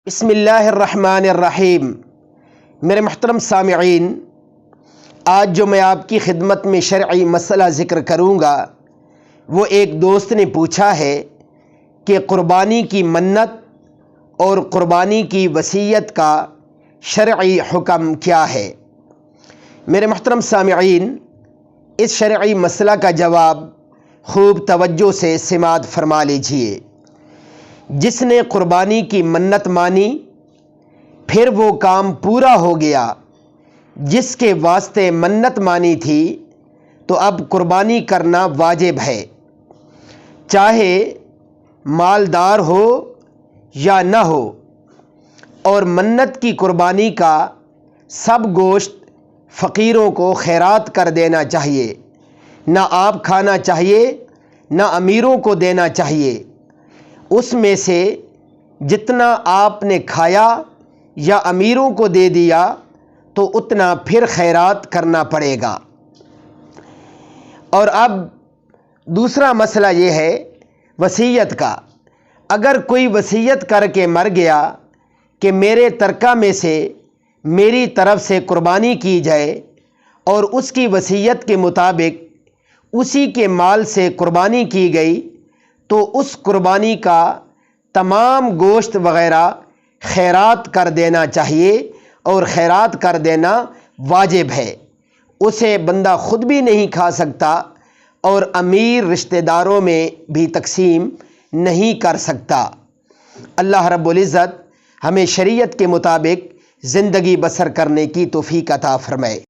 بسم اللہ الرحمن الرحیم۔ میرے محترم سامعین، آج جو میں آپ کی خدمت میں شرعی مسئلہ ذکر کروں گا وہ ایک دوست نے پوچھا ہے کہ قربانی کی منت اور قربانی کی وصیت کا شرعی حکم کیا ہے۔ میرے محترم سامعین، اس شرعی مسئلہ کا جواب خوب توجہ سے سماعت فرما لیجیے۔ جس نے قربانی کی منت مانی پھر وہ کام پورا ہو گیا جس کے واسطے منت مانی تھی تو اب قربانی کرنا واجب ہے، چاہے مالدار ہو یا نہ ہو، اور منت کی قربانی کا سب گوشت فقیروں کو خیرات کر دینا چاہیے، نہ آپ کھانا چاہیے نہ امیروں کو دینا چاہیے۔ اس میں سے جتنا آپ نے کھایا یا امیروں کو دے دیا تو اتنا پھر خیرات کرنا پڑے گا۔ اور اب دوسرا مسئلہ یہ ہے وصیت کا۔ اگر کوئی وصیت کر کے مر گیا کہ میرے ترکہ میں سے میری طرف سے قربانی کی جائے اور اس کی وصیت کے مطابق اسی کے مال سے قربانی کی گئی تو اس قربانی کا تمام گوشت وغیرہ خیرات کر دینا چاہیے، اور خیرات کر دینا واجب ہے۔ اسے بندہ خود بھی نہیں کھا سکتا اور امیر رشتہ داروں میں بھی تقسیم نہیں کر سکتا۔ اللہ رب العزت ہمیں شریعت کے مطابق زندگی بسر کرنے کی توفیق عطا فرمائے۔